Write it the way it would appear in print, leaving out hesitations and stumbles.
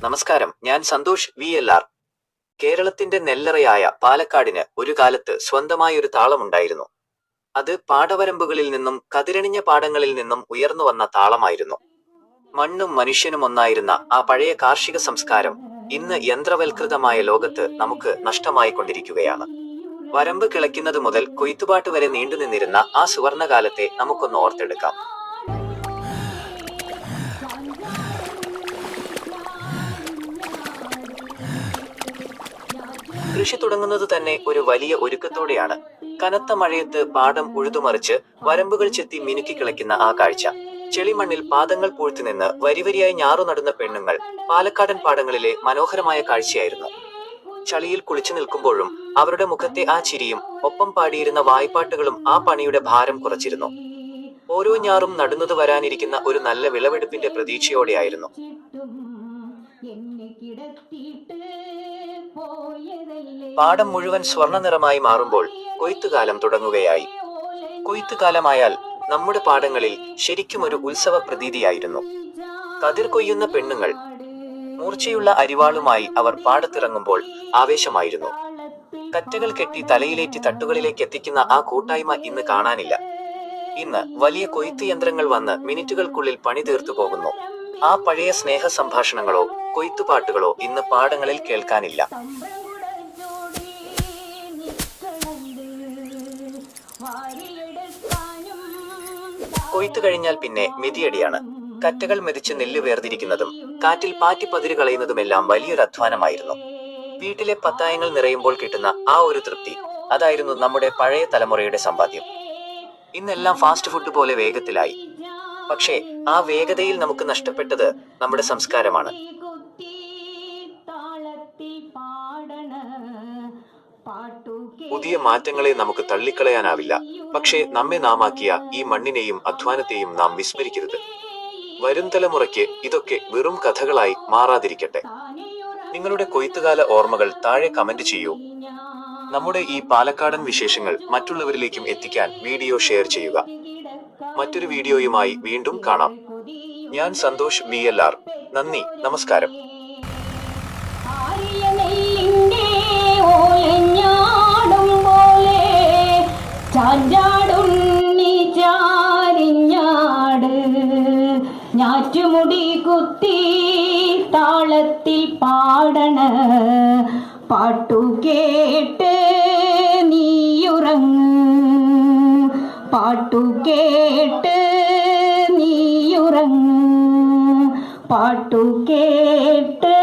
നമസ്കാരം, ഞാൻ സന്തോഷ് VLR. കേരളത്തിന്റെ നെല്ലറയായ പാലക്കാടിന് ഒരു കാലത്ത് സ്വന്തമായൊരു താളമുണ്ടായിരുന്നു. അത് പാടവരമ്പുകളിൽ നിന്നും കതിരണിഞ്ഞ പാടങ്ങളിൽ നിന്നും ഉയർന്നു വന്ന താളമായിരുന്നു. മണ്ണും മനുഷ്യനും ഒന്നായിരുന്ന ആ പഴയ കാർഷിക സംസ്കാരം ഇന്ന് യന്ത്രവൽകൃതമായ ലോകത്ത് നമുക്ക് നഷ്ടമായിക്കൊണ്ടിരിക്കുകയാണ്. വരമ്പ് കിളയ്ക്കുന്നത് മുതൽ കൊയ്ത്തുപാട്ട് വരെ നീണ്ടുനിന്നിരുന്ന ആ സുവർണകാലത്തെ നമുക്കൊന്ന് ഓർത്തെടുക്കാം. കൃഷി തുടങ്ങുന്നത് തന്നെ ഒരു വലിയ ഒരുക്കത്തോടെയാണ്. കനത്ത മഴയത്ത് പാടം ഉഴുതുമറിച്ച് വരമ്പുകൾ ചെത്തി മിനുക്കി കിളയ്ക്കുന്ന ആ കാഴ്ച, ചെളിമണ്ണിൽ പാദങ്ങൾ പൂഴ്ത്തിനിന്ന് വരിവരിയായി ഞാറു നടുന്ന പെണ്ണുങ്ങൾ പാലക്കാടൻ പാടങ്ങളിലെ മനോഹരമായ കാഴ്ചയായിരുന്നു. ചളിയിൽ കുളിച്ചു നിൽക്കുമ്പോഴും അവരുടെ മുഖത്തെ ആ ചിരിയും ഒപ്പം പാടിയിരുന്ന വായ്പാട്ടുകളും ആ പണിയുടെ ഭാരം കുറച്ചിരുന്നു. ഓരോ ഞാറും നടുന്നത് വരാനിരിക്കുന്ന ഒരു നല്ല വിളവെടുപ്പിന്റെ പ്രതീക്ഷയോടെയായിരുന്നു. പാടം മുഴുവൻ സ്വർണ്ണ നിറമായി മാറുമ്പോൾ കൊയ്ത്തുകാലം തുടങ്ങുകയായി. കൊയ്ത്തുകാലമായാൽ നമ്മുടെ പാടങ്ങളിൽ ശരിക്കും ഒരു ഉത്സവ പ്രതീതിയായിരുന്നു. കതിർ കൊയ്യുന്ന പെണ്ണുങ്ങൾ മൂർച്ചയുള്ള അരിവാളുമായി അവർ പാടത്തിറങ്ങുമ്പോൾ ആവേശമായിരുന്നു. കറ്റകൾ കെട്ടി തലയിലേറ്റി തട്ടുകളിലേക്ക് എത്തിക്കുന്ന ആ കൂട്ടായ്മ ഇന്ന് കാണാനില്ല. ഇന്ന് വലിയ കൊയ്ത്ത് യന്ത്രങ്ങൾ വന്ന് മിനിറ്റുകൾക്കുള്ളിൽ പണി തീർത്തു പോകുന്നു. ആ പഴയ സ്നേഹ സംഭാഷണങ്ങളോ കൊയ്ത്തുപാട്ടുകളോ ഇന്ന് പാടങ്ങളിൽ കേൾക്കാനില്ല. കൊയ്ത്തു കഴിഞ്ഞാൽ പിന്നെ മെതിയടിയാണ്. കറ്റകൾ മെതിച്ച് നെല്ല് വേർതിരിക്കുന്നതും കാറ്റിൽ പാറ്റിപ്പതിര് കളയുന്നതുമെല്ലാം വലിയൊരു അധ്വാനമായിരുന്നു. വീട്ടിലെ പത്തായങ്ങൾ നിറയുമ്പോൾ കിട്ടുന്ന ആ ഒരു തൃപ്തി, അതായിരുന്നു നമ്മുടെ പഴയ തലമുറയുടെ സമ്പാദ്യം. ഇന്നെല്ലാം ഫാസ്റ്റ് ഫുഡ് പോലെ വേഗത്തിലായി. പക്ഷേ ആ വേഗതയിൽ നമുക്ക് നഷ്ടപ്പെട്ടത് നമ്മുടെ സംസ്കാരമാണ്. പുതിയ മാറ്റങ്ങളെ നമുക്ക് തള്ളിക്കളയാനാവില്ല. പക്ഷേ നമ്മെ നാമാക്കിയ ഈ മണ്ണിനെയും അധ്വാനത്തെയും നാം വിസ്മരിക്കരുത്. വരും തലമുറയ്ക്ക് ഇതൊക്കെ വെറും കഥകളായി മാറാതിരിക്കട്ടെ. നിങ്ങളുടെ കൊയ്ത്തുകാല ഓർമ്മകൾ താഴെ കമന്റ് ചെയ്യൂ. നമ്മുടെ ഈ പാലക്കാടൻ വിശേഷങ്ങൾ മറ്റുള്ളവരിലേക്കും എത്തിക്കാൻ വീഡിയോ ഷെയർ ചെയ്യുക. മറ്റൊരു വീഡിയോയുമായി വീണ്ടും കാണാം. ഞാൻ സന്തോഷ് VLR. നന്ദി, നമസ്കാരം. ഞാറ്റുമുടി കുത്തി താളത്തിൽ പാടണ പാട്ടു കേട്ട് നീയുറങ്ങ്, പാട്ടു കേട്ട് നീയുറങ്ങ്, പാട്ടു കേട്ട്